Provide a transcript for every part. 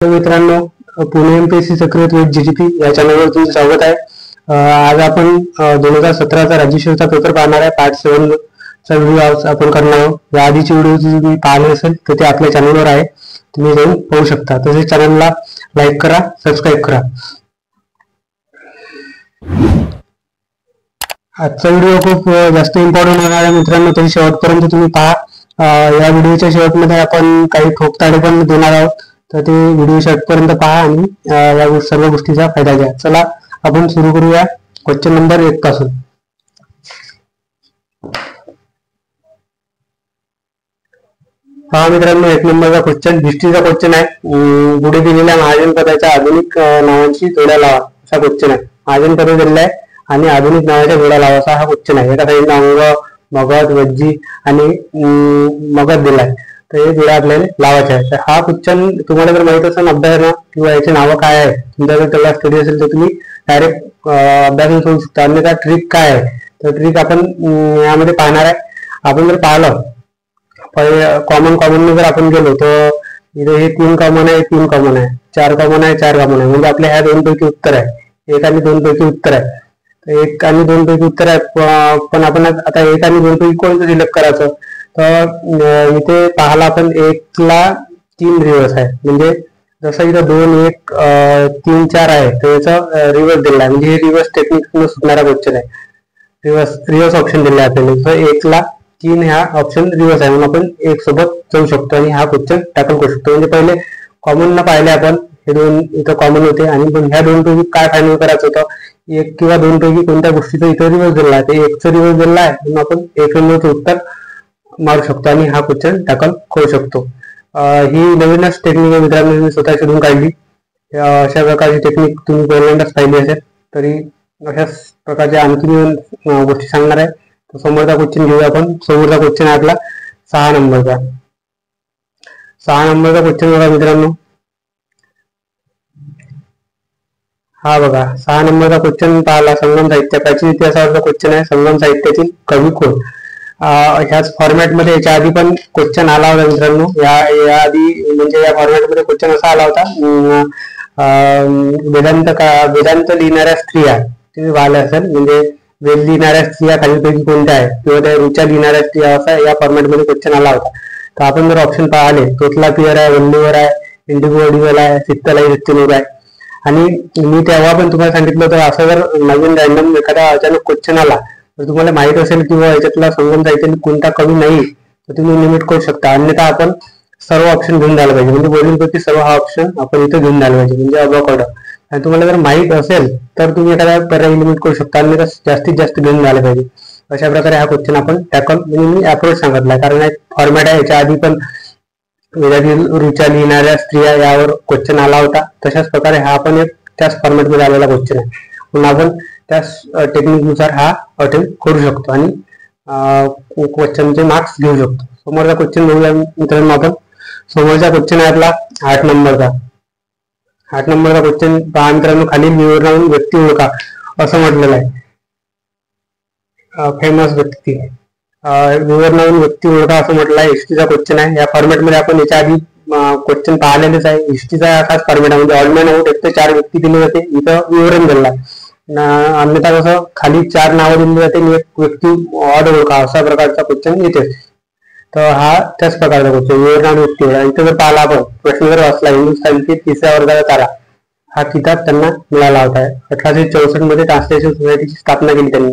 मित्रांनो, पुणे एमपीएससी सक्रिय with GTP या चॅनलवर तुमचं स्वागत आहे. आज आपण 2017चा राज्यसेवेचा पेपर पाहणार आहे. पार्ट 7 चा व्हिडिओ आपण करणार आहोत. या आधीची व्हिडिओ तुम्ही पाहिले असेल तर ते आपल्या चॅनलवर आहे, तुम्ही जाऊन पाहू शकता. तसेच चॅनलला लाईक करा, सबस्क्राईब करा. आजचा व्हिडिओ खूप जास्त इम्पॉर्टंट होणार आहे मित्रांनो, तरी शेवटपर्यंत तुम्ही पहा. या व्हिडिओच्या शेवटमध्ये आपण काही ठोकताळे पण देणार आहोत, तर ते व्हिडिओ शेवटपर्यंत पहा आणि या सर्व गोष्टीचा फायदा घ्या. चला आपण सुरू करूया क्वेश्चन नंबर 1 पासून. पहा मित्रांनो, 1 नंबरचा क्वेश्चन हिस्ट्रीचा क्वेश्चन आहे. पुढे दिलेल्या महाजन पदाच्या आधुनिक नावांची जोड्या लावा असा क्वेश्चन आहे. महाजन पद दिलेला आहे आणि आधुनिक नावाच्या जोड्या लावा असा हा क्वेश्चन आहे. एका साईडला अंग, मगध, वज्जी आणि मगध दिलाय, तर हे जोड्या आपल्याला लावायचे आहे. तर हा क्वेश्चन तुम्हाला जर माहित असेल अभ्यास किंवा याचे नावं काय आहे, तुमचा जर त्याला स्टडी असेल तर तुम्ही डायरेक्ट अभ्यासून सोडू शकता. अन्यथा ट्रिक काय आहे, तर ट्रिक आपण यामध्ये पाहणार आहे. आपण जर पाहिलं कॉमन जर आपण गेलो तर इथे हे 3 कॉमन आहे, 3 कॉमन आहे, 4 कॉमन आहे, 4 कॉमन आहे, म्हणजे आपल्या ह्या 2 पैकी उत्तर आहे. 1 आणि 2 पैकी उत्तर आहे. तर 1 आणि 2 पैकी उत्तर आहे, पण आपण आता 1 आणि 2 पैकी कोणतं सिलेक्ट करायचं. तर इथे पाहायला आपण 1 ला 3 रिव्हर्स आहे, म्हणजे जसं इथं 2, 1, 3, 4 आहे, तर याचा रिव्हर्स दिला आहे, म्हणजे हे रिव्हर्स टेक्निक सुटणारा क्वेश्चन आहे. रिव्हर्स ऑप्शन दिला आहे आपल्याला. तर 1 ला 3 हा ऑप्शन रिव्हर्स आहे, म्हणून आपण 1 सोबत जाऊ शकतो आणि हा क्वेश्चन टॅकल करू शकतो. म्हणजे पहिले कॉमन न पाहिले आपण, हे 2 इथं कॉमन होते आणि ह्या 2 पैकी काय फायनल करायचं होतं, 1 किंवा 2 पैकी कोणत्या गोष्टीचा इथं रिव्हर्स दिला आहे, ते 1चं रिव्हर्स दिला आहे, म्हणून आपण 1 नंबरचं उत्तर मारू शकतो आणि हा क्वेश्चन टॅकल करू शकतो. ही नवीनच टेक्निक आहे मित्रांनो, मी स्वतः शोधून काढली. अशा प्रकारची टेक्निक तुम्ही पहिल्यांदाच पाहिली असेल, तरी अशाच प्रकारच्या आणखी गोष्टी सांगणार आहे. तर समोरचा क्वेश्चन घेऊया आपण. समोरचा क्वेश्चन आहे आपला 6 नंबरचा. 6 नंबरचा क्वेश्चन बघा मित्रांनो, हा बघा 6 नंबरचा क्वेश्चन पाहिला. संगम साहित्य प्राचीन इतिहासावरचा क्वेश्चन आहे. संगम साहित्यातील कवी कोण. ह्याच फॉर्मॅटमध्ये याच्या आधी पण क्वेश्चन आला होता मित्रांनो. या आधी म्हणजे या फॉर्मॅटमध्ये क्वेश्चन असा आला होता, वेदांत लिहिणाऱ्या स्त्रिया तुम्ही पाहिलं असेल, म्हणजे वेद लिहिणाऱ्या स्त्रिया खालीलपैकी कोणत्या आहेत, किंवा त्या ऋचा लिहिणाऱ्या स्त्रिया, असा या फॉर्मॅटमध्ये क्वेश्चन आला होता. तर आपण जर ऑप्शन पाहिले, तोतला पियर आहे, वल्लीवर आहे, इंडिगो वडीवल आहे, सित्तलाई सत्यनूर आहे. आणि मी तेव्हा पण तुम्हाला सांगितलं होतं, असं जर नवीन रॅन्डम एखादा अचानक क्वेश्चन आला तर तुम्हाला माहित असेल किंवा याच्यातला संगम साहित्यातील कोणता कवी नाही, तर तुम्ही लिमिट करू शकता. अन्यथा आपण सर्व ऑप्शन घेऊन जायला पाहिजे, म्हणजे वरीलपैकी सर्व हा ऑप्शन आपण इथे घेऊन जायला पाहिजे, म्हणजे अबॉक ऑर्डर. आणि तुम्हाला जर माहित असेल तर तुम्ही एखादा पर्याय लिमिट करू शकता, अन्यथा जास्तीत जास्त घेऊन जायला पाहिजे. अशा प्रकारे हा क्वेश्चन आपण टॅकल, म्हणजे मी अप्रोच सांगितला, कारण एक फॉर्मॅट आहे. याच्या आधी पण वेदातील ऋचा लिहिणाऱ्या स्त्रिया यावर क्वेश्चन आला होता. तशाच प्रकारे हा पण एक त्याच फॉर्मॅटमध्ये आलेला क्वेश्चन आहे, म्हणून आपण त्याच टेक्निकनुसार हा अटेम्प्ट करू शकतो आणि क्वेश्चनचे मार्क्स घेऊ शकतो. समोरचा क्वेश्चन बघूया मित्रांनो आपण. समोरचा क्वेश्चन आहे आपला 8 नंबरचा. 8 नंबरचा क्वेश्चन पहा मित्रांनो, खालील विवरणावरून व्यक्ती ओळखा असं म्हटलेलं आहे. फेमस व्यक्ती, विवरणावरून व्यक्ती ओळखा असं म्हटलं आहे. हिस्ट्रीचा क्वेश्चन आहे. या फॉर्मॅटमध्ये आपण याच्या आधी क्वेश्चन पाहिलेलेच आहे. हिस्ट्रीचा खास फॉर्मॅट आहे, म्हणजे ऑलमॅन आउट 1 ते 4 व्यक्ती दिले जाते, इथं विवरण दिलं आहे. अन्यथा कसं खाली 4 नावं दिली जाते आणि 1 व्यक्ती ऑड ओळखा अशा प्रकारचा क्वेश्चन येते. तर हा त्याच प्रकारचा क्वेश्चन, विवरण आणि व्यक्ती ओळखा. इथं जर पाहिला आपण प्रश्न जर वाचला, हिंदुस्थानचे 3ऱ्या वर्गाचा तारा हा किताब त्यांना मिळाला होता. 1864 मध्ये ट्रान्सलेशन सोसायटीची स्थापना केली त्यांनी.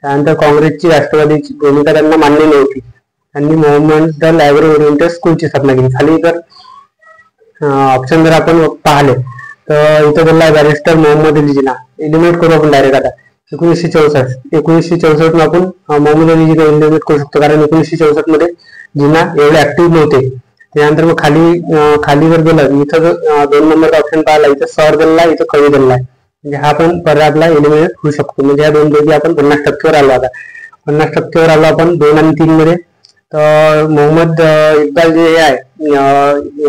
त्यानंतर काँग्रेसची राष्ट्रवादीची भूमिका त्यांना मान्य नव्हती. त्यांनी मोहम्मद लायब्ररी ओरिएंटेड स्कूलची स्थापना केली. खाली जर ऑप्शन जर आपण पाहिले तर इथं दिला बॅरिस्टर मोहम्मद अली जिना. एलिमिनेट करू आपण डायरेक्ट आता. 1964 आपण मोहम्मद अली जिना एलिमिनेट करू शकतो, कारण 1964 मध्ये जिना एवढे ऍक्टिव्ह नव्हते. त्यानंतर मग खाली जर गेलं, इथं 2 नंबरचा ऑप्शन पाहिला, इथं सर दिला, इथं कवी दिला आहे, म्हणजे हा पण पर्याय आपला एलिमिनेट होऊ शकतो. म्हणजे या 2 पैकी आपण 50% आलो. आता 50% आलो आपण 2 आणि 3 मध्ये. तर मोहम्मद इक्बाल जे आहे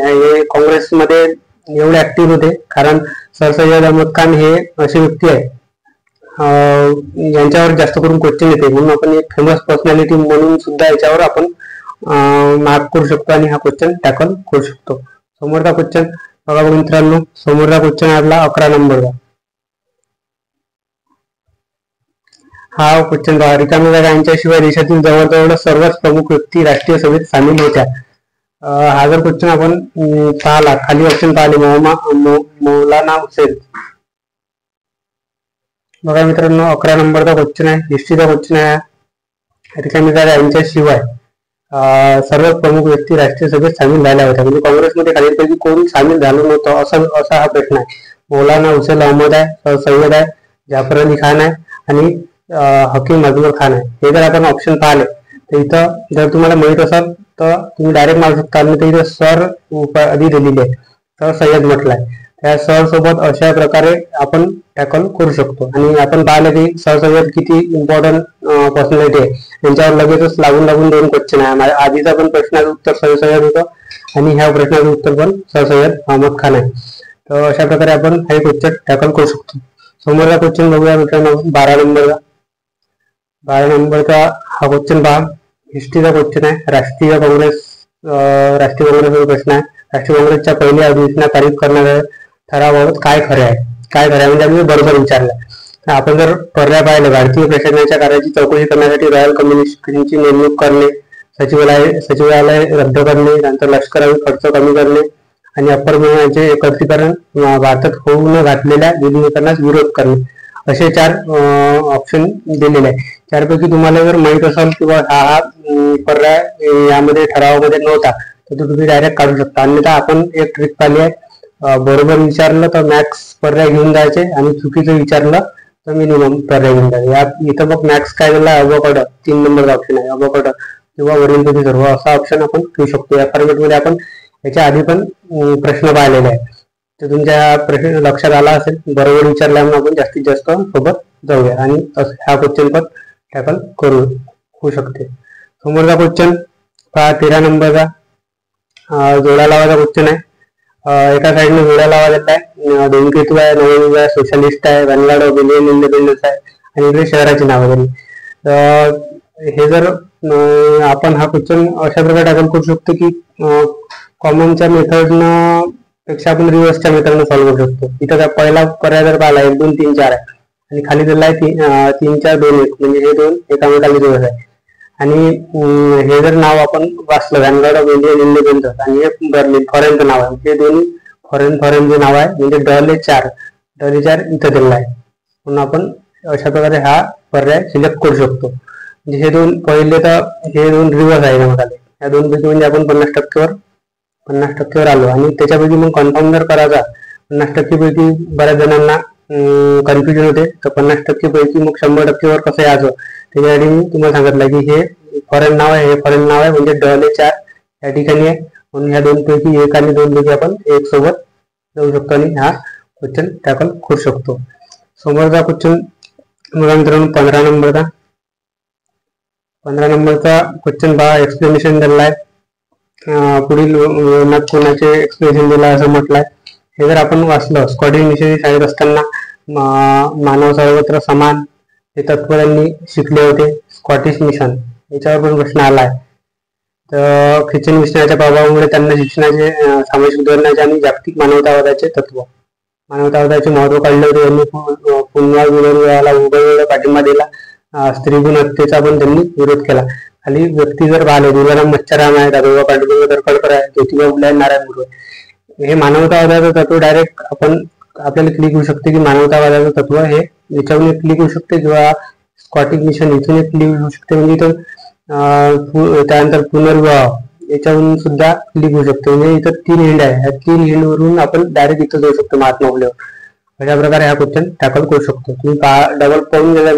हे काँग्रेसमध्ये एवढे ऍक्टिव्ह होते, कारण सर सय्यद अहमद खान हे अशी व्यक्ती आहे यांच्यावर जास्त करून क्वेश्चन येते, म्हणून आपण एक फेमस पर्सनॅलिटी म्हणून सुद्धा याच्यावर आपण मार्क करू शकतो आणि हा क्वेश्चन टॅकल करू शकतो. समोरचा क्वेश्चन बघा मित्रांनो, समोरचा क्वेश्चन आहे आपला 11 नंबरचा. हा क्वेश्चन बघा, रिकाम्या जागा यांच्याशिवाय देशातील जवळजवळ सर्वच प्रमुख व्यक्ती राष्ट्रीय सभेत सामील होत्या. हा जर क्वेश्चन आपण पाहिला, खाली ऑप्शन पाहिले, मौलाना हुसेन. बघा मित्रांनो, 11 नंबरचा क्वेश्चन आहे, हिस्ट्रीचा क्वेश्चन आहे. रिकाम्या जागा यांच्याशिवाय सर्व प्रमुख व्यक्ती राष्ट्रीय सभेत सामील झाल्या होत्या. म्हणजे काँग्रेसमध्ये खालीलपैकी कोण सामील झालं नव्हतं असा हा प्रश्न आहे. मौलाना हुसेन अहमद आहे, सय्यद आहे, जाफर अली खान आहे आणि हकीम अजमल खान आहे. हे जर आपण ऑप्शन पाहिले तर इथं जर तुम्हाला माहित असेल तर तुम्ही डायरेक्ट मारू शकता. आणि इथं सर आधी दिलेली आहे, सर सय्यद म्हटलंय. त्या सर सोबत अशा प्रकारे आपण टॅकल करू शकतो. आणि आपण पाहिलं की सर सय्यद किती इम्पॉर्टंट पर्सनॅलिटी आहे. त्यांच्यावर लगेचच लागून 2 क्वेश्चन आहे. आधीचा पण प्रश्नाचं उत्तर सर सय्यद होतं आणि ह्या प्रश्नाचं उत्तर पण सर सय्यद अहमद खान आहे. तर अशा प्रकारे आपण हे क्वेश्चन टॅकल करू शकतो. समोरचा क्वेश्चन बघूया मित्रांनो, 12 नंबरचा. 12 नंबरचा हा क्वेश्चन पहा, हिस्ट्रीचा क्वेश्चन आहे. राष्ट्रीय काँग्रेसचा प्रश्न आहे. राष्ट्रीय काँग्रेसच्या पहिल्या अधिवेशनात पारित करणाऱ्या ठरावाबाबत काय खरे आहे? काय खरे आहे म्हणजे आम्ही बरोबर विचारलं. आपण जर पर्याय पाहिलं, भारतीय प्रशासनाच्या कार्याची चौकशी करण्यासाठी रॉयल कमिशनची नेमणूक करणे, सचिवालय रद्द करणे, नंतर लष्करावी खर्च कमी करणे आणि अप्पर विमानाचे एकत्रीकरण, भारतात होऊ न घातलेल्या विलिनीकरणास विरोध करणे, असे 4 ऑप्शन दिलेले आहे. 4 पैकी तुम्हाला जर माहित असेल किंवा हा पर्याय यामध्ये ठरावामध्ये नव्हता तर तुम्ही डायरेक्ट काढू शकता. अन्यथा आपण एक ट्रिक पाहिली आहे, बरोबर विचारलं तर मॅक्स पर्याय घेऊन जायचे आणि चुकीचं विचारलं तर मिनिमम पर्याय घेऊन जायचे. इथं मग मॅक्स काय झाला, अवोकाडो 3 नंबरचा ऑप्शन आहे. अवोकाडो किंवा वरीलपैकी सर्व असा ऑप्शन आपण घेऊ शकतो. या फॉर्मॅटमध्ये आपण याच्या आधी पण प्रश्न पाहिलेले आहे. तर तुमच्या प्रश्न लक्षात आला असेल. बरोबर विचारल्यामुळे आपण जास्तीत जास्त सोबत जाऊया आणि हा क्वेश्चन पण टॅकल होऊ शकते. समोरचा क्वेश्चन पहा, 13 नंबरचा जोड्या लावायचा क्वेश्चन आहे. एका साईडने जोड्या लावायचा आहे, धूमकेतू आहे, नवयुग आहे, सोशलिस्ट आहे, वनगार्ड ऑफ इंडियन इंडिपेंडन्स आहे आणि इकडे शहराची नावं दिली. हे जर आपण हा क्वेश्चन अशा प्रकारे टॅकल करू शकतो की कॉमनच्या मेथडनं पेक्षा आपण रिव्हर्सच्या मेथडनं सॉल्व्ह करू शकतो. इथं काय पहिला पर्याय जर पाहिला 1 2 3 4 आहे आणि खाली दिला आहे 3 4 2 1, म्हणजे हे 2 एकामेकाला रिव्हर्स आहे. आणि हे जर नाव आपण वाचलं, वॅनगार्ड ऑफ इंडियन इंडिपेंडन्स आणि हे बर्लिन फॉरेनचं नाव आहे, हे दोन्ही फॉरेन जे नाव आहे म्हणजे डले4 इथं दिलेलं आहे. म्हणून आपण अशा प्रकारे हा पर्याय सिलेक्ट करू शकतो. म्हणजे हे 2 पहिले तर हे 2 रिव्हर्स आहे एकामेकाला. या 2 पैकी म्हणजे आपण 50% आलो. आणि त्याच्यापैकी मग कन्फर्म जर करायचा, 50% पैकी बऱ्याच जणांना कन्फ्युजन होते, तर 50% पैकी मग 100% कसं यायचं त्याच्यासाठी मी तुम्हाला सांगितलं की हे फॉरेन नाव आहे, हे फॉरेन नाव आहे म्हणजे डले4 या ठिकाणी आहे. म्हणून ह्या 2 पैकी 1 आणि 2 पैकी आपण 1 सोबत जाऊ शकतो आणि हा क्वेश्चन टॅकल करू शकतो. समोरचा क्वेश्चन बघा मित्रांनो, 15 नंबरचा. 15 नंबरचा क्वेश्चन पहा, एक्सप्लेनेशन दिला आहे. पुढील कोणाचे एक्सप्लेनेशन दिलं असं म्हटलंय. हे जर आपण वाचलं, स्कॉटिश मिशनरी शाळेत असताना मानव सर्वत्र समान हे तत्व त्यांनी शिकले होते. स्कॉटिश मिशन याच्यावर पण प्रश्न आलाय. तर ख्रिश्चन मिशनरीच्या प्रभावामुळे त्यांना शिक्षणाचे, सामाजिक सुधारणाचे आणि जागतिक मानवतावादाचे मानवतावादाचे महत्व काढले होते. त्यांनी पुनर्विवाहाला उभय पाठिंबा दिला. स्त्रीगुण हत्येचा पण त्यांनी विरोध केला. खाली व्यक्ती जर पाहिले, दुलाराम मच्छराम आहे, दादोबा पांडुरंग तर्खडकर आहे, ज्योतिबा फुले, नारायण गुरु आहे. हे मानवतावादाचं तत्व डायरेक्ट आपण आपल्याला क्लिक होऊ शकते की मानवतावादाचं तत्व हे याच्यावरून क्लिक होऊ शकते किंवा स्कॉटिश मिशन इथून क्लिक होऊ शकते. म्हणजे इथं त्यानंतर पुनर्विवाह याच्यावरून सुद्धा क्लिक होऊ शकते. म्हणजे इथं 3 हिंड आहे, ह्या 3 हिंड वरून आपण डायरेक्ट इथं जाऊ शकतो महात्मा फुलेवर. अशा प्रकारे हा क्वेश्चन टॅकल करू शकतो. तुम्ही डबल पाहून गेला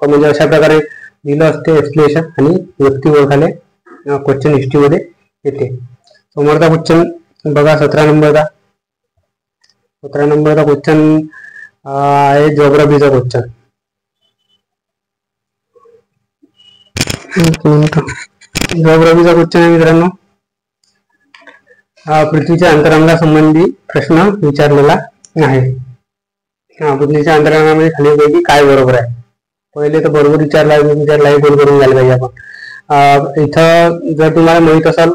म्हणजे अशा प्रकारे दिलं असते एक्सप्लेनेशन आणि व्यक्ती ओळखाले क्वेश्चन हिस्ट्रीमध्ये येते. समोरचा क्वेश्चन बघा, 17 नंबरचा. 17 नंबरचा क्वेश्चन आहे जिओग्राफीचा क्वेश्चन. जिओग्राफीचा क्वेश्चन आहे मित्रांनो. पृथ्वीच्या अंतरांगासंबंधी प्रश्न विचारलेला आहे. पृथ्वीच्या अंतरांगामध्ये खालीलपैकी काय बरोबर आहे? पहिले तर बरोबर विचारला हे गोल करून घ्यायला पाहिजे आपण. इथं जर तुम्हाला माहित असेल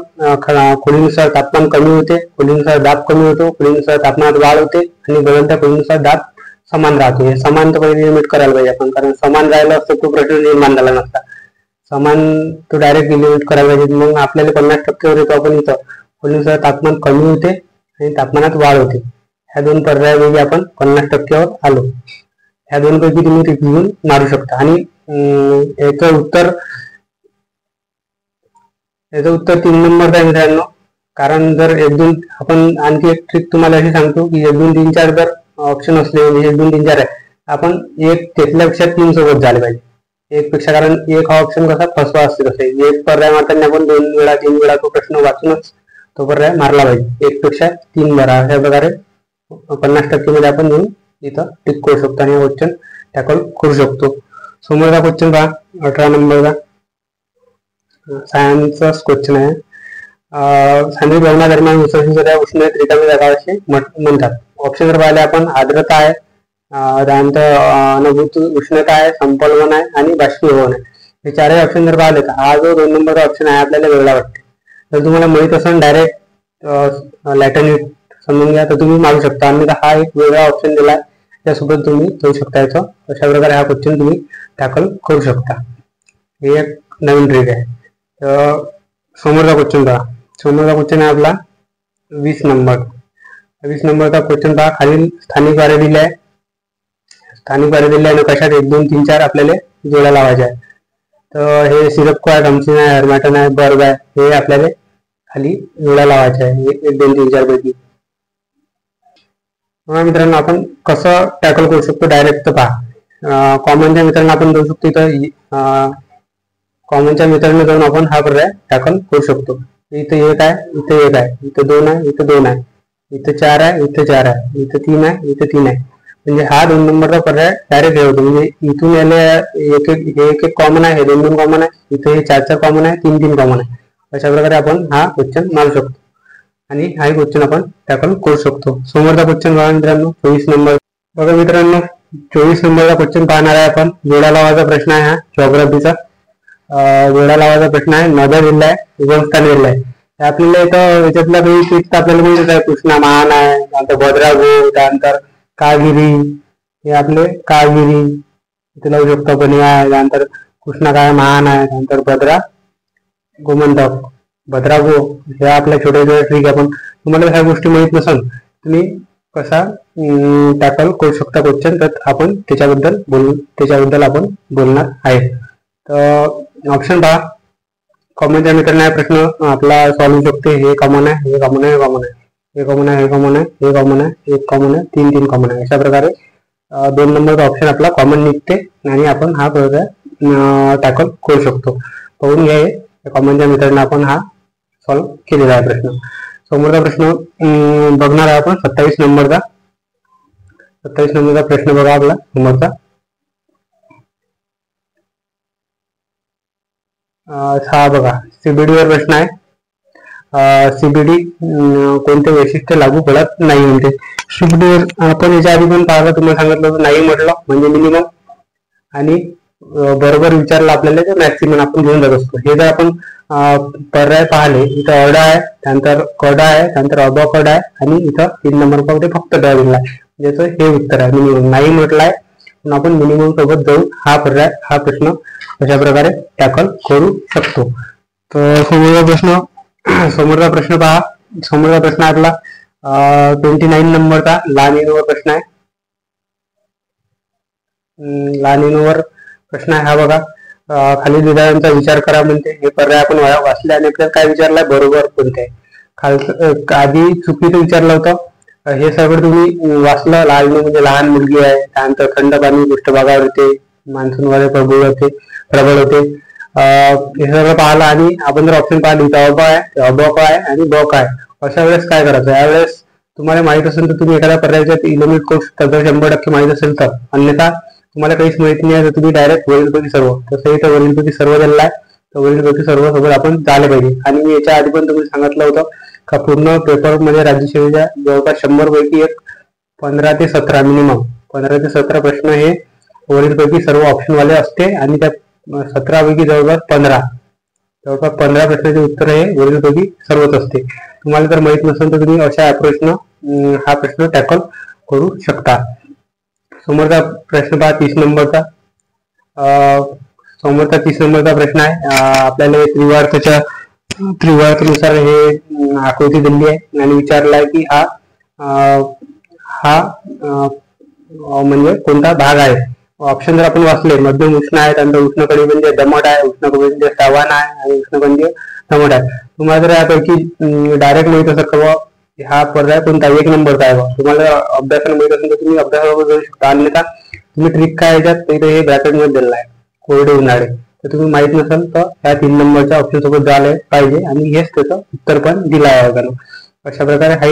खोलीनुसार तापमान कमी होते, खोलीनुसार दाब कमी होतो, खोलीनुसार तापमानात वाढ होते आणि बदलत्या खोलीनुसार दाब समान राहतो. हे समान तर पहिले लिमिट करायला पाहिजे आपण, कारण समान राहिलं असतं तो प्रश्न निर्माण झाला नसता. समान तो डायरेक्ट लिमिट करायला पाहिजे. मग आपल्याला 50% वर येतो आपण इथं खोलीनुसार तापमान कमी होते आणि तापमानात वाढ होते. ह्या दोन पर्यायापैकी आपण 50% वर आलो. ह्या दोन पैकी तुम्ही रिव्ह्यू मारू शकता. आणि याचं उत्तर 3 नंबरचा आहे मित्रांनो. कारण जर 1 2 आपण आणखी एक ट्रिक तुम्हाला अशी सांगतो की 1 2 3 4 जर ऑप्शन असले, म्हणजे 1 2 3 4 आहे, आपण एक त्यातल्यापेक्षा 3 सोबत झाले पाहिजे. एक पेक्षा, कारण एक हा ऑप्शन कसा फसवा असते. तसे एक पर्याय मारताना आपण 2 वेळा 3 वेळा तो प्रश्न वाचूनच तो पर्याय मारला पाहिजे. 1 पेक्षा 3 बरा. अशा प्रकारे 50% मध्ये आपण येऊन इथं टिक करू शकतो आणि क्वेश्चन टॅकल करू शकतो. समोरचा क्वेश्चन पहा, 18 नंबरचा सायन्सचाच क्वेश्चन आहे. सांद्रिक भवनादरम्यान विसर्जनाच्या उष्णतेत रिकामी जागा असे म्हणतात. ऑप्शन जर पाहिले आपण, आर्द्रता आहे, त्यानंतर अनुभूत उष्णता आहे, संपलवन आहे आणि बाष्पीभवन आहे. हे चारही ऑप्शन जर पाहिले तर हा जो 2 नंबरचा ऑप्शन आहे आपल्याला वेगळा वाटते. जर तुम्हाला माहित असेल डायरेक्ट लॅटन हिट समजून घ्या तर तुम्ही मारू शकता. आणि हा एक वेगळा ऑप्शन दिला आहे, त्यासोबत तुम्ही जाऊ शकता. याचं अशा प्रकारे हा क्वेश्चन तुम्ही टॅकल करू शकता. हे एक नवीन ट्रिक आहे. तर समोरचा क्वेश्चन पहा. समोरचा क्वेश्चन आहे आपला 20 नंबर. 20 नंबरचा क्वेश्चन पहा. खालील स्थानिक वारे दिले आहे. स्थानिक वारे दिले आहे कशात 1 2 3 4 आपल्याला जोड्या लावायच्या आहे. तर हे सिरपको आहे, थॉम्सन आहे, हर्मॅटन आहे, बर्ग आहे, हे आपल्याला खाली जोड्या लावायच्या आहे 1 2 3 4 पैकी. मित्रांनो आपण कसं टॅकल करू शकतो डायरेक्ट तर पहा. कॉमनच्या मित्रांना आपण जाऊ शकतो. इथं कॉमनच्या मित्रांना जाऊन आपण हा पर्याय टॅकल करू शकतो. इथं 1 आहे, इथं 1 आहे, इथं 2 आहे, इथं 2 आहे, इथं 4 आहे, इथं 4 आहे, इथं 3 आहे, इथं 3 आहे. म्हणजे हा 2 नंबरचा पर्याय डायरेक्ट हे होतो. म्हणजे इथून याले एक कॉमन आहे, हे 2 2 कॉमन आहे, इथे हे 4 4 कॉमन आहे, 3 3 कॉमन आहे. अशा प्रकारे आपण हा क्वेश्चन मारू शकतो आणि हा क्वेश्चन आपण टॅकल करू शकतो. समोरचा क्वेश्चन बघा मित्रांनो, 24 नंबर. बघा मित्रांनो 24 नंबरचा क्वेश्चन पाहणार आहे आपण. जोड्या लावायचा प्रश्न आहे हा जिओग्राफीचा. जोड्या लावायचा प्रश्न आहे. नद्या दिला आहे, उगमस्थान दिलं आहे. आपल्याला इथं याच्यातला काही ट्रिक आपल्याला माहितीच आहे. कृष्णा महान आहे, त्यानंतर भद्रागो, त्यानंतर कागिरी, हे आपले कागिरी इथे लावू शकतो आपण. त्यानंतर कृष्णा काय महान आहे, त्यानंतर भद्रा गोमंतक, भद्रागो, हे आपल्या छोट्या छोट्या ट्रिक आपण. तुम्हाला ह्या गोष्टी माहित नसेल तुम्ही कसा टॅकल करू शकता क्वेश्चन, तर आपण त्याच्याबद्दल आपण बोलणार आहे. तर ऑप्शन पहा. कॉमनच्या मित्रांना प्रश्न आपला सॉल्व्ह होऊ शकते. हे कॉमन आहे, हे कॉमन आहे, हे कॉमन आहे, हे कॉमन आहे, हे कॉमन आहे, हे कॉमन आहे, एक कॉमन आहे, 3 3 कॉमन आहे. अशा प्रकारे 2 नंबरचा ऑप्शन आपला कॉमन निघते आणि आपण हा पर्याय टॅकल करू शकतो. पाहून घ्या, कॉमनच्या मित्रांना आपण हा सॉल्व्ह केलेला आहे प्रश्न. समोरचा प्रश्न बघणार आहे आपण 27 नंबरचा. 27 नंबरचा प्रश्न बघा आपला समोरचा. हा बघा सीबीडी वर प्रश्न आहे. सीबीडी कोणते वैशिष्ट्य लागू पडत नाही म्हणते. सीबीडीवर आपण याच्या आधी पण पाहिलं, तुम्हाला सांगितलं होतं नाही म्हटलं म्हणजे मिनिमम आणि बरोबर विचारलं आपल्याला तर मॅक्सिमम आपण घेऊन जात असतो. हे जर आपण पर्याय पाहिले, इथं अड आहे, त्यानंतर कड आहे, त्यानंतर अब कड आहे आणि इथं 3 नंबर मध्ये फक्त ड दिला आहे. ज्याचं हे उत्तर आहे मिनिमम. नाही म्हटलंय पण आपण मिनिमम सोबत जाऊन हा प्रश्न अशा प्रकारे टॅकल करू शकतो. तर समोरचा प्रश्न पहा. समोरचा प्रश्न आपला 29 नंबरचा लानिनोवर प्रश्न आहे. लानिनोवर प्रश्न आहे हा बघा. खालील विधानांचा विचार करा म्हणते. हे पर्याय आपण वाचले आणि आपल्याला काय विचारलाय, बरोबर कोणते आहे. आधी चुकीचं विचारलं होतं. हे सगळं तुम्ही वाचलं. लालिनो म्हणजे लहान मुलगी आहे, त्यानंतर थंड पाणी पृष्ठभागावर येते, मान्सूनवारे प्रबळ होते. हे सगळं पाहिलं आणि आपण जर ऑप्शन पाहिले तर अब आहे, अबक आहे आणि बक आहे. अशा वेळेस काय करायचं, यावेळेस तुम्हाला माहित असेल तर तुम्ही एखाद्या पर्यायाच्या इलिमिनेट करू शकता. जर 100% माहित असेल तर. अन्यथा तुम्हाला काहीच माहिती नाही तर तुम्ही डायरेक्ट वरीलपैकी सर्व, तसं इथं वरीलपैकी सर्व दिलेला आहे तर वरीलपैकी सर्व सोबत आपण झाले पाहिजे. आणि मी याच्या आधी पण तुम्ही सांगितलं होतं का पूर्ण पेपर मध्ये राज्यसेवेच्या जवळपास 100 पैकी 15 ते 17 मिनिमम 15 ते 17 प्रश्न हे वरीलपैकी सर्व ऑप्शन वाले असते आणि त्या 17 पैकी जवळपास 15 जवळपास 15 प्रश्नाचे उत्तर हे वरीलपैकी सर्वच असते. तुम्हाला जर माहित नसेल तर तुम्ही अशा अप्रोचनं हा प्रश्न टॅकल करू शकता. समोरचा प्रश्न पहा 30 नंबरचा. समोरचा 30 नंबरचा प्रश्न आहे. आपल्याला त्रिवार्थानुसार हे आकृती दिली आहे आणि विचारला आहे की हा म्हणजे कोणता भाग आहे. ऑप्शन जर आपण वाचले, मध्यम उष्ण आहे, त्यानंतर उष्ण कटिबंधीय दमट आहे, उष्ण कटिबंधीय सावान आहे आणि उष्ण कटिबंधीय दमट आहे. तुम्हाला जर यापैकी डायरेक्ट माहित असेल तर हा पर्याय कोणता 1 नंबरचा आहे. तुम्हाला अभ्यासाला माहित असेल तर तुम्ही अभ्यासाबरोबर जाऊ शकता. अन्यथा तुम्ही ट्रिक काय याच्यात हे ब्रॅकेट मध्ये दिलेला आहे कोरडे उन्हाळे. तर तुम्ही माहित नसेल तर ह्या 3 नंबरच्या ऑप्शन सोबत झाले पाहिजे आणि हेच त्याचं उत्तर पण दिलं आहे. अशा प्रकारे हा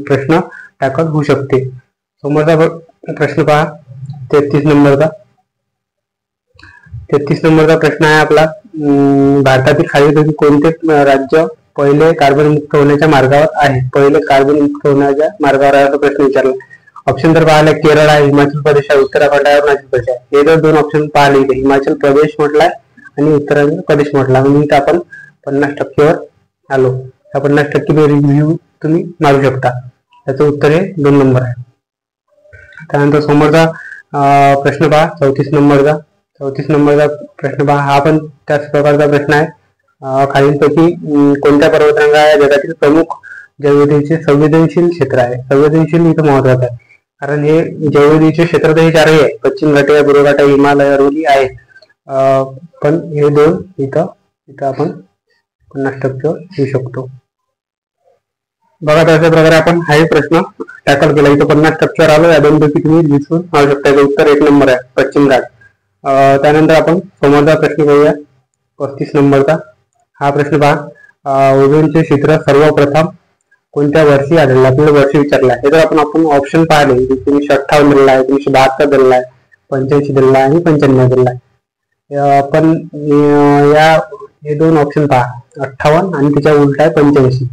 प्रश्न टॅकल होऊ शकते. समोरचा प्रश्न पहा 33 नंबरचा. 33 नंबरचा प्रश्न आहे आपला, भारतातील खालीलपैकी कोणते राज्य पहिले कार्बन मुक्त होण्याच्या मार्गावर आहे. पहिले कार्बन मुक्त होण्याच्या मार्गावर आहे असा प्रश्न विचारला. ऑप्शन जर पाहिले केरळ आहे, हिमाचल प्रदेश आहे, उत्तराखंड आहे, अरुणाचल प्रदेश आहे. हे जर 2 ऑप्शन पाहिले इथे हिमाचल प्रदेश म्हटलाय आणि उत्तराखंड प्रदेश म्हटला, म्हणजे इथे आपण 50% वर आलो. या 50% रिव्ह्यू तुम्ही मारू शकता. त्याचं उत्तर हे 2 नंबर आहे. त्यानंतर समोरचा प्रश्न पहा 34 नंबरचा. 34 नंबरचा प्रश्न पहा, हा पण त्याच प्रकारचा प्रश्न आहे. खालीलपैकी कोणत्या पर्वतरांगा आहे जगातील प्रमुख जैवविविधतेचे संवेदनशील क्षेत्र आहे. संवेदनशील इथं महत्वाचं आहे, कारण हे जैवविविधतेचे क्षेत्र तर हे 4ही आहे. पश्चिम घाट आहे, पूर्व घाट आहे, हिमालय, अरवली आहे. पण हे 2 इथं आपण 50% घेऊ शकतो. बघा अशा प्रकारे आपण हा प्रश्न टॅकल केला. इथं 50% आलो. या 2 पैकी तुम्ही दिसून मारू शकता. याचं उत्तर 1 नंबर आहे, पश्चिम घाट. त्यानंतर आपण समोरचा प्रश्न बघूया 35 नंबरचा. हा प्रश्न पहा, ओझोनचे क्षेत्र सर्वप्रथम कोणत्या वर्षी आढळले. आपल्याला वर्ष विचारला आहे. हे जर आपण ऑप्शन पाहिले 1958 दिलेला आहे, 1972 दिलेला आहे, 85 दिलेला आहे आणि 95 दिलेला आहे. पण हे 2 ऑप्शन पहा, 58 आणि त्याच्या उलट आहे 85.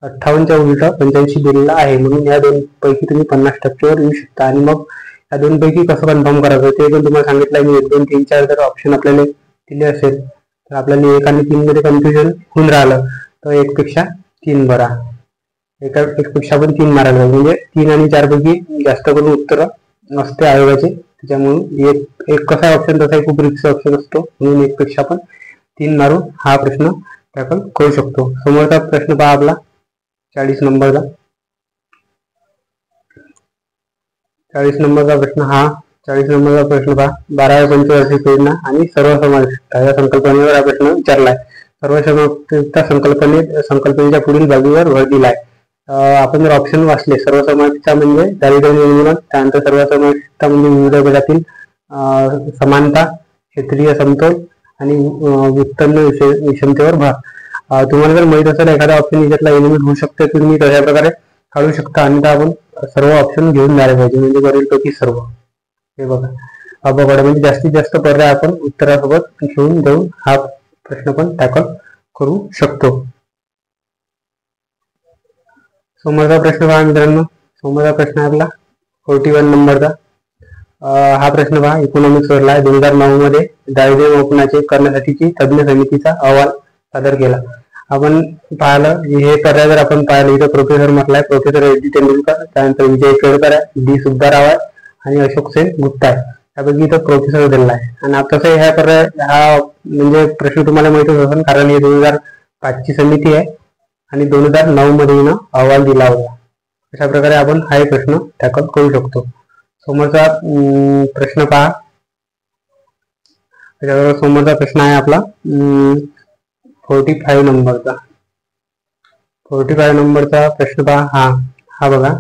58च्या उलट 85 दिलेला आहे, म्हणून या 2 पैकी तुम्ही 50% वर येऊ शकता. आणि मग या 2 पैकी कसं कन्फर्म करायचं ते पण तुम्हाला सांगितलं. मी 1, 2, 3, 4 जर ऑप्शन आपल्याला दिले असेल तर आपल्याला 1 आणि 3 मध्ये कन्फ्युजन होऊन राहिलं तर 1 पेक्षा 3 भरा. 1 पेक्षा पण 3 मारायला पाहिजे, म्हणजे 3 आणि 4 पैकी जास्त करून उत्तर असते आयोगाचे. त्याच्यामुळे एक कसा ऑप्शन तसा खूप रिक्स ऑप्शन असतो, म्हणून 1 पेक्षा पण 3 मारून हा प्रश्न टॅकल करू शकतो. समोरचा प्रश्न पहा आपला 40 नंबरचा. 40 नंबरचा प्रश्न हा 40 नंबरचा प्रश्न पहा, 12व्या पंचवार्षिक योजना आणि सर्वसमावेशकता या संकल्पनेवर हा प्रश्न विचारलाय. सर्वसमावेशकता संकल्पनेच्या पुढील बाजूवर भर दिलाय. आपण जर ऑप्शन वाचले, सर्वसमावेशकता म्हणजे दारिद्र्य निर्मूलन, त्यानंतर सर्वसमावेशकता म्हणजे विविध गटातील समानता, क्षेत्रीय समतोल आणि उत्पन्न विषमतेवर भर. तुम्हाला जर माहित असेल एखादा ऑप्शन याच्यातला एलिमेंट होऊ शकते, तुम्ही तशा प्रकारे काढू शकता. आणि आपण सर्व ऑप्शन घेऊन जायला पाहिजे, म्हणजे वरीलपैकी सर्व. हे बघा म्हणजे जास्तीत जास्त पर्याय आपण उत्तरासोबत घेऊन जाऊन हा प्रश्न पण टॅकल करू शकतो. समोरचा प्रश्न पहा मित्रांनो. समोरचा प्रश्न आपला 41 नंबरचा. हा प्रश्न पहा इकॉनॉमिक्स वरला आहे. 2009 मध्ये दारिद्र्य मापनाचे करण्यासाठीची तज्ञ समितीचा अहवाल सादर केला. आपण पाहिलं हे पर्याय जर आपण पाहिलं, इथं प्रोफेसर म्हटलाय, प्रोफेसर एच डी तेंडुलकर, त्यानंतर विजय केळकर आहे, डी सुब्बाराव आहे आणि अशोक सेन गुप्ता आहे. त्यापैकी इथं प्रोफेसर दिलेला आहे. आणि तसं ह्या पर्याय हा म्हणजे प्रश्न तुम्हाला माहितच असेल, कारण हे 2005 ची समिती आहे आणि 2009 मध्ये अहवाल दिला होता. अशा प्रकारे आपण हा प्रश्न टॅकल करू शकतो. समोरचा प्रश्न पहा. समोरचा प्रश्न आहे आपला 45 नंबरचा. 45 नंबरचा प्रश्न पहा. हा बघा,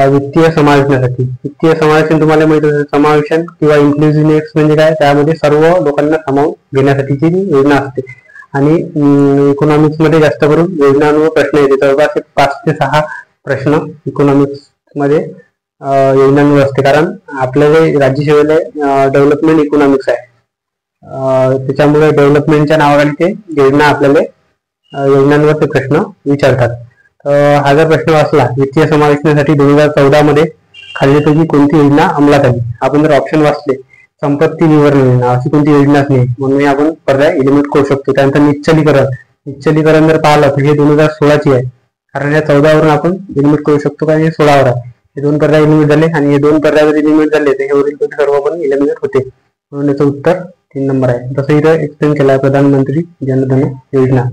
वित्तीय समावेशनासाठी. वित्तीय समावेशन तुम्हाला माहिती असेल, समावेशन किंवा इन्क्लुझिव्हनेस म्हणजे काय, त्यामध्ये सर्व लोकांना सामावून घेण्यासाठीची योजना असते. आणि इकॉनॉमिक्स मध्ये जास्त करून योजनांवर प्रश्न येते. जवळपास 5 ते 6 प्रश्न इकॉनॉमिक्स मध्ये योजनांवर असते, कारण आपल्याला राज्यसेवेला डेव्हलपमेंट इकॉनॉमिक्स आहे. त्याच्यामुळे डेव्हलपमेंटच्या नावाखाली ते योजना आपल्याला योजनांवर ते प्रश्न विचारतात. हा जर प्रश्न वाचला, वित्तीय समावेशनासाठी 2014 मध्ये खालीलपैकी कोणती योजना अंमलात आली. आपण जर ऑप्शन वाचले संपत्ती विवरण योजना अशी कोणती योजनाच नाही, म्हणून आपण पर्याय एलिमिनेट करू शकतो. त्यानंतर निश्चलीकरण जर पाहिलं तर हे 2016ची आहे, कारण या 14 वरून आपण एलिमिनेट करू शकतो, कारण हे 16 वर आहे. हे 2 पर्याय एलिमिनेट झाले आणि हे 2 पर्याय जर एलिमिनेट झाले तर हे वरील सर्व पण एलिमिनेट होते, म्हणून याचं उत्तर 3 नंबर आहे. तसं इथं एक्सप्लेन केला आहे प्रधानमंत्री जनधन योजना.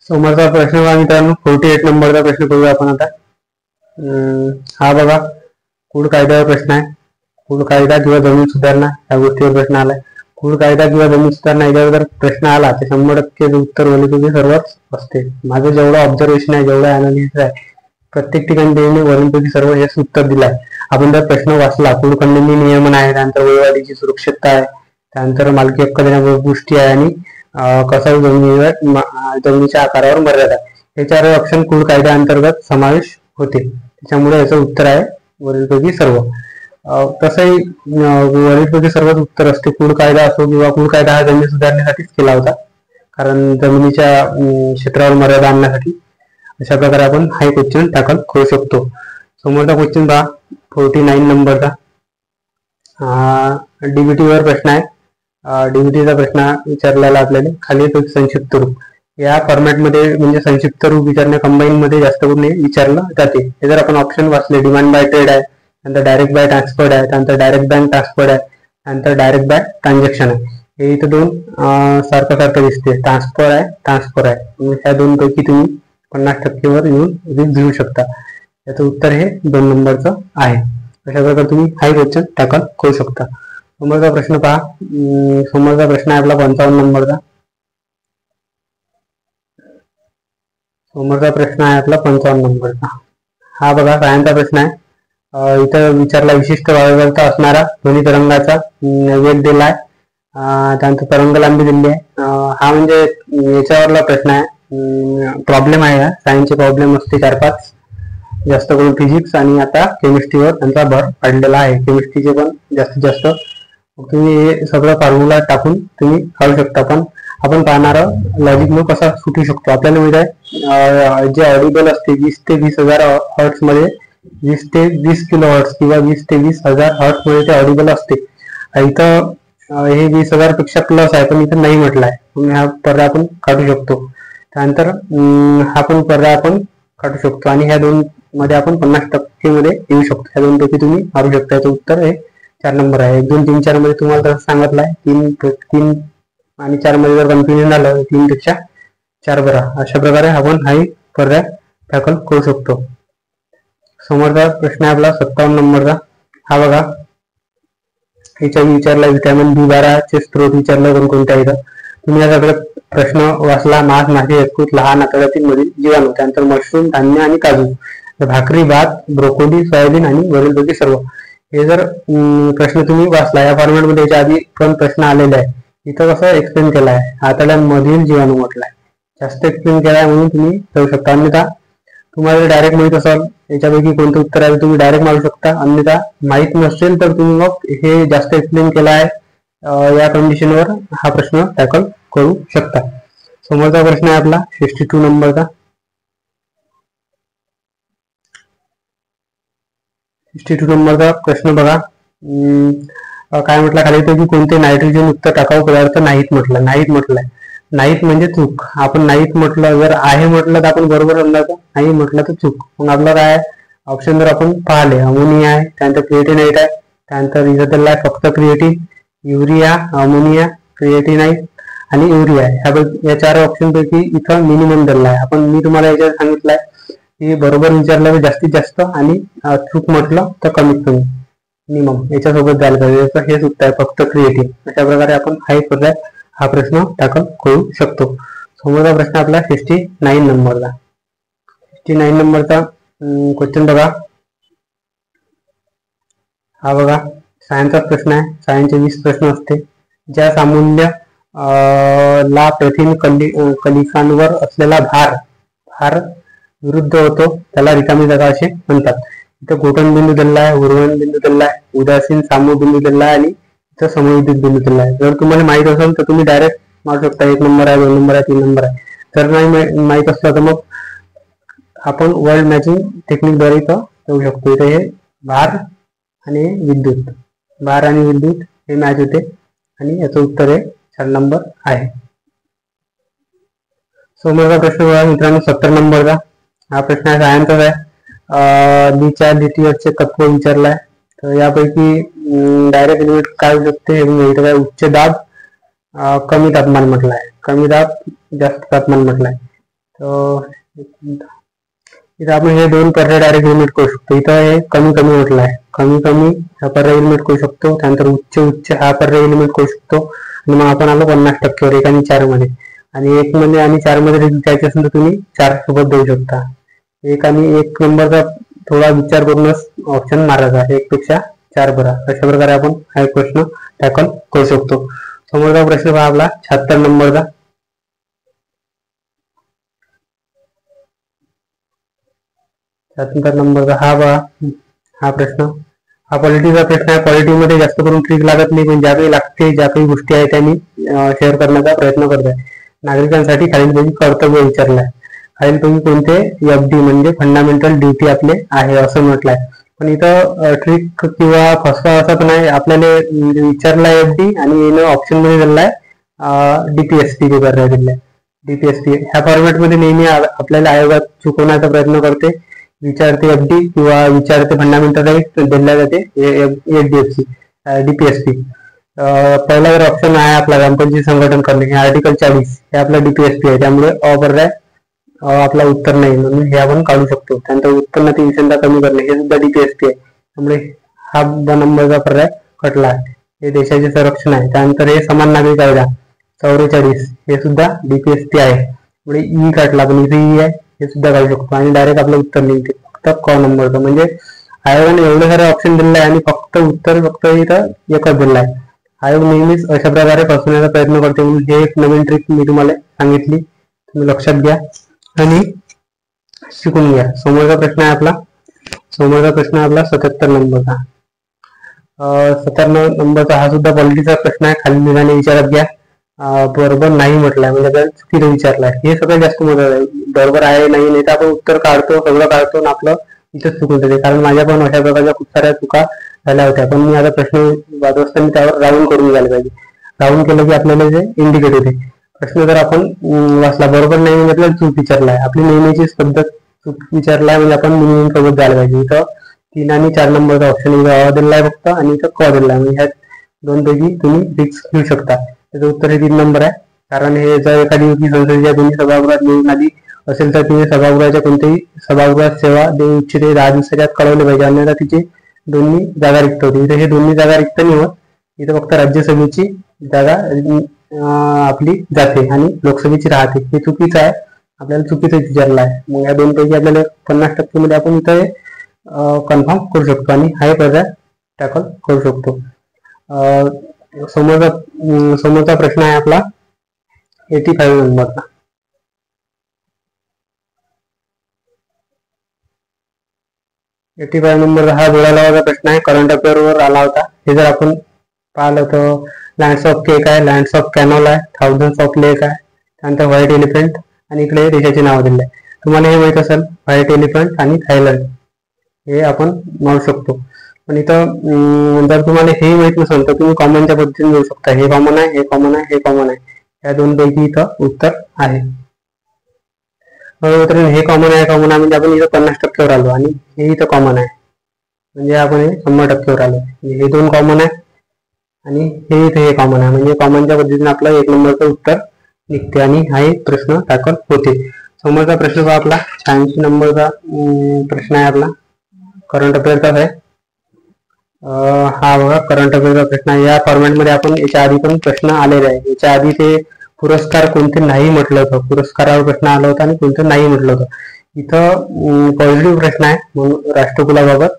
समोरचा प्रश्न बघा मित्रांनो, 48 नंबरचा प्रश्न करूया आपण आता. हा बघा कूड कायद्यावर प्रश्न आहे. कूड कायदा किंवा जमीन सुधारणा या गोष्टीवर प्रश्न आलाय. कूड कायदा किंवा जमीन सुधारणा याच्यावर जर प्रश्न आला तर 100% उत्तर वरीलपैकी सर्वच असते. माझं जेवढं ऑब्झर्वेशन आहे, जेवढं अनालिसिस आहे, प्रत्येक ठिकाणी त्यांनी वरीलपैकी सर्व हेच उत्तर दिलं आहे. आपण जर प्रश्न वाचला, कूड खंडणी नियमन आहे, त्यानंतर वहिवाटीची सुरक्षितता आहे, त्यानंतर मालकी हक्क देण्याबाबत गोष्टी आहे आणि कसाऊ जमिनीच्या आकारावर मर्यादा, हे 4 ऑप्शन कूड कायद्या अंतर्गत समावेश होते. त्याच्यामुळे याचं उत्तर आहे वरीलपैकी सर्व. तसंही वरीलपैकी सर्वच उत्तर असते. कूड कायदा असो किंवा कूड कायदा हा जमीन सुधारण्यासाठीच केला होता, कारण जमिनीच्या क्षेत्रावर मर्यादा आणण्यासाठी. अशा प्रकारे आपण हा क्वेश्चन टॅकल करू शकतो. समोरचा क्वेश्चन पहा 49 नंबरचा. डीबीटी वर प्रश्न आहे. डीबीटीचा प्रश्न विचारलेला आपल्याला खाली संक्षिप्त रूप या फॉर्मॅटमध्ये, म्हणजे संक्षिप्त रूप विचारणे कंबाईन मध्ये जास्त करून विचारलं जाते. हे जर आपण ऑप्शन वाचले, डिमांड बाय ट्रेड आहे, त्यानंतर डायरेक्ट बाय ट्रान्सफर्ड आहे, त्यानंतर डायरेक्ट बँक ट्रान्सफर्ड आहे, त्यानंतर डायरेक्ट बाय ट्रान्झॅक्शन आहे. हे इथं 2 सारखं दिसते. ट्रान्सफर आहे. ह्या 2 पैकी तुम्ही 50% वर येऊन घेऊ शकता. याचं उत्तर हे 2 नंबरचं आहे. अशा प्रकारे तुम्ही हा क्वेश्चन टॅकल करू शकता. समोरचा प्रश्न पहा. समोरचा प्रश्न आहे आपला 55 नंबरचा. समोरचा प्रश्न आहे आपला 55 नंबरचा. हा बघा सायन्सचा प्रश्न आहे. इथं विचारला विशिष्ट वारंवारता असणारा ध्वनी तरंगाचा वेग दिला आहे, त्यानंतर तरंग लांबी दिली आहे. हा म्हणजे याच्यावरला प्रश्न आहे. प्रॉब्लेम आहे, हा सायन्सचे प्रॉब्लेम असते 4-5, जास्त करून फिजिक्स आणि आता केमिस्ट्रीवर त्यांचा भर पडलेला आहे. केमिस्ट्रीचे पण जास्तीत जास्त तुम्ही हे सगळं फॉर्म्युला टाकून तुम्ही काढू शकता. पण आपण पाहणारा लॉजिक नो कसा सुटू शकतो. आपल्याला माहित आहे जे ऑडिबल असते 20 ते 20,000 हर्ट्स मध्ये, 20 ते 20 किलो हर्ट्स किंवा 20 ते 20,000 हर्ट्स मध्ये ते ऑडिबल असते. इथं हे 20,000 पेक्षा प्लस आहे, पण इथं नाही म्हटलं आहे. हा पर्याय आपण काढू शकतो. त्यानंतर हा पण पर्याय आपण काढू शकतो आणि ह्या 2 मध्ये आपण 50% मध्ये येऊ शकतो. ह्या 2 पैकी तुम्ही मारू शकता. याचं उत्तर हे 4 नंबर आहे. 1, 2, 3, 4 मध्ये तुम्हाला तसं सांगितलं आहे. 3 आणि 4 मध्ये जर कन्फ्युजन झालं 3 पेक्षा 4 बरा. अशा प्रकारे आपण हा पर्याय टॅकल करू शकतो. समोरचा प्रश्न आहे आपला 57 नंबरचा. हा बघा याच्या विचारला व्हिटॅमिन B12 चे स्त्रोत विचारलं कोणकोणत्या इथं. तुम्ही या सगळं प्रश्न वाचला. मांस, मासे, यकृत, लहान आतड्यातील मधील जीवाणू, त्यानंतर मशरूम, धान्य आणि काजू, भाकरी, भात, ब्रोकोली, सोयाबीन आणि वरीलपैकी सर्व. हे जर प्रश्न तुम्ही वाचला या फॉर्मॅटमध्ये, याच्या आधी पण प्रश्न आलेले आहे. इथं कसं एक्सप्लेन केलं आहे, आतड्यांमधील जीवाणू म्हटलाय, जास्त एक्सप्लेन केलाय म्हणून तुम्ही जाऊ शकता. अन्यथा तुम्हाला डायरेक्ट माहित असेल याच्यापैकी कोणतं उत्तर आहे तुम्ही डायरेक्ट मारू शकता. अन्यथा माहित नसेल तर तुम्ही मग हे जास्त एक्सप्लेन केला आहे या कंडिशनवर हा प्रश्न टॅकल करू शकता. समोरचा प्रश्न आहे आपला 62 नंबरचा. 62 नंबरचा प्रश्न बघा. काय म्हटलं खालीपैकी कोणते नायट्रोजन युक्त टाकाऊ पदार्थ नाहीत म्हटलं. नाहीत म्हणजे चूक. आपण नाहीत म्हटलं, जर आहे म्हटलं तर आपण बरोबर समजायचं, नाही म्हटलं तर चूक. मग आपलं काय ऑप्शन जर आपण पाहिले, अमोनिया आहे, त्यानंतर क्रिएटिनाइट आहे, त्यानंतर इथं दिला आहे फक्त क्रिएटिन, युरिया, अमोनिया, क्रिएटिनाइट आणि युरिया आहे. या 4 ऑप्शन पैकी इथं मिनिमम दिला आहे. मी तुम्हाला याच्यात सांगितलंय की बरोबर विचारलं तर जास्तीत जास्त आणि चूक म्हटलं तर कमीत कमी मिनिमम याच्यासोबत जायला पाहिजे. हेच उत्तर आहे फक्त क्रिएटिन. अशा प्रकारे आपण हा प्रश्न टॅकल करू शकतो. समोरचा प्रश्न आपला 69 नंबरचा. 69 नंबरचा क्वेश्चन बघा. हा बघा सायन्सचा प्रश्न आहे. सायन्सचे 20 प्रश्न असते. ज्या सामूल्य ला प्रथिन कलिकांवर असलेला भार विरुद्ध होतो त्याला रिकामी जागा असे म्हणतात. इथं गोटन बिंदू दिला आहे, उर्वण बिंदू दिला आहे, उदासीन सामू बिंदू दिला आहे आणि इथं समविद्युत बिंदू दिला आहे. जर तुम्हाला माहित असेल तर तुम्ही डायरेक्ट मारू शकता. 1 नंबर आहे, 2 नंबर आहे, 3 नंबर आहे. जर नाही माहित असलं तर मग आपण वर्ल्ड मॅचिंग टेक्निक द्वारे इथं येऊ शकतो. इथे हे भार आणि विद्युत बार आणि विद्युत हे मॅच होते आणि याचं उत्तर हे 4 नंबर आहे. समोरचा प्रश्न बघा मित्रांनो 70 नंबरचा. हा प्रश्न आहे सायन्सचा आहे. लीच्या लिटीचे तत्व विचारलाय. तर यापैकी डायरेक्ट लिमिट काय होऊ शकते हे उच्च दाब कमी तापमान म्हटलंय, कमी दाब जास्त तापमान म्हटलंय. तर इथं आपण हे दोन पर्याय डायरेक्ट लिमिट करू शकतो. इथं हे कमी कमी म्हटलंय, कमी कमी हा पर्याय लिमिट करू शकतो. त्यानंतर उच्च उच्च हा पर्याय लिमिट करू शकतो. आणि मग आपण आलो 50% 1 आणि 4 मध्ये. आणि 1 मध्ये आणि 4 मध्ये द्यायचे असेल तर तुम्ही 4 सोबत देऊ शकता. 1 आणि 1 नंबरचा थोडा विचार करूनच ऑप्शन मारायचा. 1 पेक्षा 4 बरा. अशा प्रकारे आपण हा एक प्रश्न टॅकल करू शकतो. समोरचा प्रश्न पहा आपला 76 नंबरचा. 76 नंबरचा हा बघा हा प्रश्न हा पॉलिटीचा प्रश्न आहे. पॉलिटीमध्ये जास्त करून ट्रिक लागत नाही, पण ज्या काही लागते ज्या काही गोष्टी आहेत त्यांनी शेअर करण्याचा प्रयत्न करत आहे. नागरिकांसाठी खालीलपैकी कर्तव्य विचारलंय. खालीलपैकी कोणते एफडी म्हणजे फंडामेंटल ड्युटी आपले आहे असं म्हटलंय. पण इथं ट्रिक किंवा फसवा असं पण आहे. आपल्याला विचारलाय एफडी आणि ऑप्शन मध्ये दिलाय डीपीएसपी पेपर दिलाय. डीपीएसपी ह्या फॉर्मॅटमध्ये नेहमी आपल्याला आयोगात चुकवण्याचा प्रयत्न करते. विचारते एफडी किंवा विचारते फंडामेंटल राईट दिल्या जाते एचडीएफसी डीपीएसपी. पहिला जर ऑप्शन आहे आपला ग्रामपंचायत संघटन करणे हे आर्टिकल 40 हे आपला डीपीएसपी आहे. त्यामुळे अपर्याय आपला उत्तर नाही म्हणून हे आपण काढू शकतो. त्यानंतर उत्पन्नातील विषमता कमी करणे हे सुद्धा डीपीएसपी आहे. त्यामुळे हा नंबरचा पर्याय कटला आहे. हे देशाचे संरक्षण आहे. त्यानंतर हे समान नागरी कायदा 44 हे सुद्धा डीपीएसपी आहे. त्यामुळे ई काढला पण इथे ई आहे हे सुद्धा काढू शकतो. आणि डायरेक्ट आपलं उत्तर लिहिते फक्त क नंबरचं. म्हणजे आयोगाने एवढे सारे ऑप्शन दिले आहे आणि फक्त उत्तर फक्त इथं एकच दिलं आहे. आयोग नेहमीच अशा प्रकारे फसवण्याचा प्रयत्न करते. म्हणून हे एक नवीन ट्रिक मी तुम्हाला सांगितली, तुम्ही लक्षात घ्या आणि शिकून घ्या. समोरचा प्रश्न आहे आपला 77 नंबरचा. 77 नंबरचा हा सुद्धा पॉलिटीचा प्रश्न आहे. खाली निघाने विचारात घ्या. बरोबर नाही म्हटलंय म्हणजे आपल्याला चुकीचं विचारलंय. हे सगळं जास्त महत्वाचं आहे. बरोबर आहे नाही नाही तर आपण उत्तर काढतो सगळं काढतो आणि आपलं इथंच चुकून जाते. कारण माझ्या पण अशा प्रकारच्या खूप साऱ्या चुका झाल्या होत्या. पण मी आता प्रश्न वाचत असताना त्यावर राऊंड करून घ्यायला पाहिजे. राऊंड केलं की आपल्याला जे इंडिकेट होते. प्रश्न जर आपण वाचला बरोबर नाही म्हणजे आपल्याला चूक विचारलाय. आपली नेहमीचीच पद्धत चूक विचारलाय म्हणजे आपण मिनिमम सोबत जायला पाहिजे. इथं 3 आणि 4 नंबरचा ऑप्शन इथं अ दिलाय फक्त आणि इथं क दिलाय. म्हणजे ह्या दोन पैकी तुम्ही रिक्स घेऊ शकता. त्याचं उत्तर हे 3 नंबर आहे. कारण हे जर एखादी संसदेच्या दोन्ही सभागृहात निवडून आली असेल तर तिने सभागृहाच्या कोणत्याही सभागृहात सेवा देऊ इच्छिते 10 दिवसाच्या आत कळवले पाहिजे. अन्यथा तिचे दोन्ही जागा रिक्त होती. इथे हे दोन्ही जागा रिक्त नाही होत. इथं फक्त राज्यसभेची जागा आपली जाते आणि लोकसभेची राहते. हे चुकीचं आहे. आपल्याला चुकीचं विचारलं आहे. मग या दोन पैकी आपल्याला 50% मध्ये आपण इथं कन्फर्म करू शकतो आणि हा पर्याय टॅकल करू शकतो. समोरचा प्रश्न आहे आपला 85 नंबरचा. 85 नंबर हा जोडा लावायचा प्रश्न आहे. करंट अफेअर वर आला होता. हे जर आपण पाहिलं तर लँड्स ऑफ केक आहे, लँड्स ऑफ कॅनॉल आहे, थाउजंड्स ऑफ लेक आहे, त्यानंतर व्हाईट एलिफंट आणि इकडे देशाचे नाव दिले आहे. तुम्हाला हे माहित असेल व्हाईट एलिफंट आणि थायलंड हे आपण म्हणू शकतो. पण इथं जर तुम्हाला हे माहित नसेल तर तुम्ही कॉमनच्या पद्धतीने घेऊ शकता. हे कॉमन आहे, हे कॉमन आहे, हे कॉमन आहे. या दोन पैकी इथं उत्तर आहे. बरोबर. हे कॉमन आहे म्हणजे आपण इथं 50% वर आलो आणि हे इथं कॉमन आहे म्हणजे आपण हे 100% वर आलो. हे दोन कॉमन आहे आणि हे इथे हे कॉमन आहे म्हणजे कॉमनच्या पद्धतीने आपलं 1 नंबरचं उत्तर निघते आणि हा एक प्रश्न टॅकल होते. समोरचा प्रश्न पहा आपला 86 नंबरचा प्रश्न आहे आपला करंट अफेअरचा आहे. हा बघा करंट अफेअरचा प्रश्न आहे. या फॉर्मॅटमध्ये आपण याच्या आधी पण प्रश्न आलेले आहे. याच्या आधी ते पुरस्कार कोणते नाही म्हटलं होतं, पुरस्कारावर प्रश्न आला होता आणि कोणतं नाही म्हटलं होतं. इथं पॉझिटिव्ह प्रश्न आहे म्हणून राष्ट्रकुलाबाबत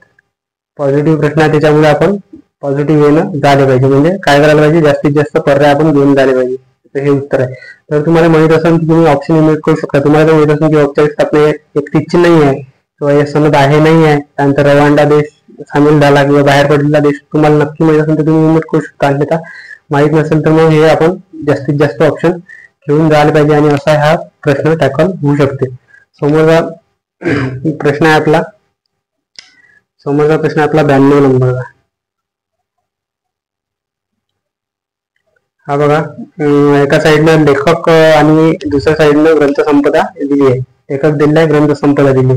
पॉझिटिव्ह प्रश्न आहे. त्याच्यामुळे आपण पॉझिटिव्ह वेनं झाले पाहिजे. म्हणजे काय करायला पाहिजे जास्तीत जास्त पर्याय आपण घेऊन झाले पाहिजे. हे उत्तर आहे. तर तुम्हाला माहित असेल की तुम्ही ऑप्शन इन्व्हेट करू शकता. तुम्हाला जर माहित असेल की औपचारिक आपले एक तिची नाही आहे किंवा या सनद आहे नाही आहे, त्यानंतर रवांडा देश सामील झाला किंवा बाहेर पडलेला देश तुम्हाला नक्की माहित असेल तर तुम्ही इन्व्हेट करू शकता. अन्यथा माहित नसेल तर मग हे आपण जास्तीत जास्त ऑप्शन घेऊन जायला पाहिजे आणि असा हा प्रश्न टॅकल होऊ शकते. समोरचा प्रश्न आहे आपला 92 नंबरचा. हा बघा, एका साईडनं लेखक आणि दुसऱ्या साईडनं ग्रंथसंपदा दिली आहे. लेखक दिलेला आहे, ग्रंथसंपदा दिली.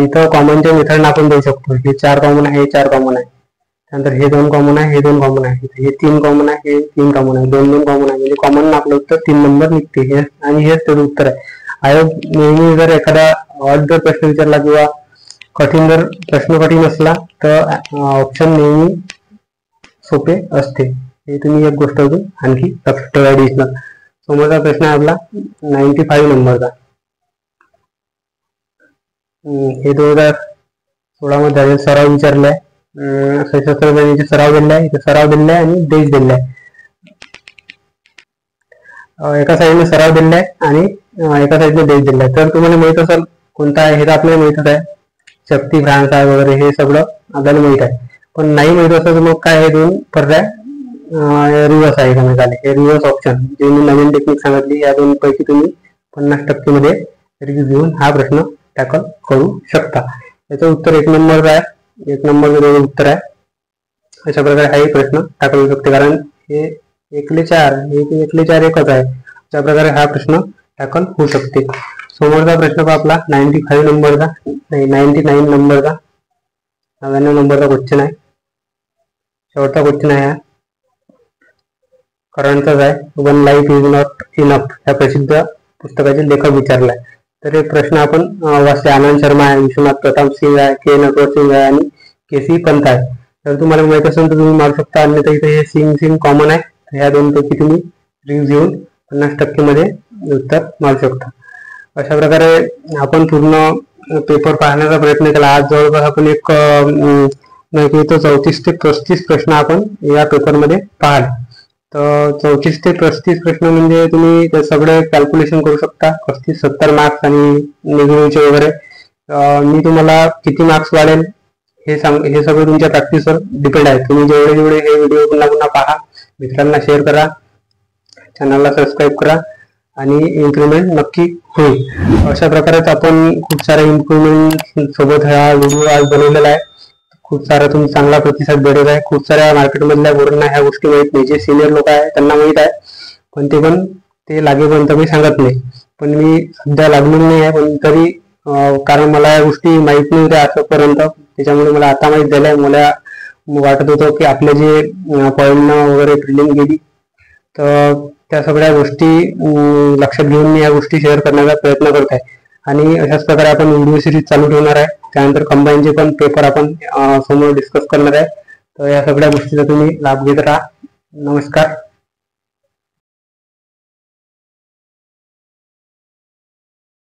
इथं कॉमनच्या मेथडनं आपण देऊ शकतो. हे 4 कॉमन आहे, हे 4 कॉमन आहे. त्यानंतर हे 2 कॉमन आहे, हे 2 कॉमन आहे. हे 3 कॉमन आहे, हे 3 कॉमन आहे. 2 कॉमन आहे. म्हणजे कॉमन आपलं उत्तर 3 नंबर निघते. हे आणि हेच त्याचं उत्तर आहे. आयोग नेहमी जर एखादा ऑड जर प्रश्न विचारला किंवा जर प्रश्न कठीण असला तर ऑप्शन नेहमी सोपे असते. हे तुम्ही एक गोष्ट अजून आणखी लक्षात ठेवा. ऍडिशनल समोरचा प्रश्न आहे आपला 95 नंबरचा. हे 2016 मध्ये झालेला सराव विचारलाय. सशस्त्र सेनेचे सराव दिलेला आहे, इथे सराव दिलेला आहे आणि देश दिलेला आहे. एका साईडने सराव दिलेला आहे आणि एका साईडने देश दिलेला आहे. तर तुम्हाला माहित असेल कोणता आहे, हे तर आपल्याला माहितच आहे. शक्ती, फ्रान्स आहे वगैरे, हे सगळं आपल्याला माहित आहे. पण नाही माहित असेल तर मग काय, हे 2 पर्याय रिव्हर्स आहे का झाले. हे रिव्हर्स ऑप्शन जे मी नवीन टेक्निक सांगितली, या 2 पैकी तुम्ही 50% मध्ये रिव्ह्यू घेऊन हा प्रश्न टॅकल करू शकता. याचं उत्तर 1 नंबरचं आहे. 1 नंबरचं उत्तर आहे. अशा प्रकारे हाही प्रश्न टॅकल होऊ शकते, कारण हे 1/4 1/4 एकच आहे. अशा प्रकारे हा प्रश्न टॅकल होऊ शकते. समोरचा प्रश्न आपला 95 नंबरचा, नाही 99 नंबरचा, 99 नंबरचा क्वेश्चन आहे. शेवटचा क्वेश्चन आहे हा, करंटचाच आहे. One life is not enough या प्रसिद्ध पुस्तकाचे लेखक विचारलाय. तर हे प्रश्न आपण वाचले. आनंद शर्मा आहे, विश्वनाथ प्रताप सिंग आहे, के नटवर सिंग आहे आणि केसी पंत आहे. तर तुम्हाला माहित असेल तर तुम्ही मारू शकता, अन्यथा इथे हे सिंग कॉमन आहे. ह्या 2 पैकी तुम्ही रिव्ह्यू घेऊन 50% मध्ये उत्तर मारू शकता. अशा प्रकारे आपण पूर्ण पेपर पाहण्याचा प्रयत्न केला. आज जवळपास आपण एक 34 ते 35 प्रश्न आपण या पेपरमध्ये पाहिले. तर 34 ते 35 प्रश्न म्हणजे तुम्ही ते सगळे कॅल्क्युलेशन करू शकता. 35-70 मार्क्स आणि निगेटिव्हचे वगैरे. मी तुम्हाला किती मार्क्स वाढेल हे सगळं तुमच्या प्रॅक्टिसवर डिपेंड आहे. तुम्ही जेवढे हे व्हिडिओ पुन्हा पहा, मित्रांना शेअर करा, चॅनलला सबस्क्राईब करा आणि इम्प्रुव्हमेंट नक्की होईल. अशा प्रकारेच आपण खूप साऱ्या इम्प्रुव्हमेंट सोबत हा व्हिडिओ आज बनवलेला आहे. खूप सारा तुम्ही चांगला प्रतिसाद भेटत आहे. खूप साऱ्या मार्केटमधल्या पोरांना ह्या गोष्टी माहित नाही. जे सिनियर लोक आहे त्यांना माहित आहे, पण ते लागेपर्यंत मी सांगत नाही. पण मी सध्या लागलेलो नाही आहे, पण तरी कारण मला या गोष्टी माहित नव्हत्या आतापर्यंत, त्याच्यामुळे मला आता माहित झालंय. मला वाटत होतं की आपले जे पॉईंट वगैरे फिल्डिंग गेली, तर त्या सगळ्या गोष्टी लक्षात घेऊन मी या गोष्टी शेअर करण्याचा प्रयत्न करत आहे. आणि अशाच प्रकारे आपण व्हिडिओ सिरीज चालू ठेवणार आहे. त्यानंतर कंबाईनचे पण पेपर आपण समोर डिस्कस करणार आहे. तर या सगळ्या गोष्टीचा तुम्ही लाभ घेत राहा. नमस्कार.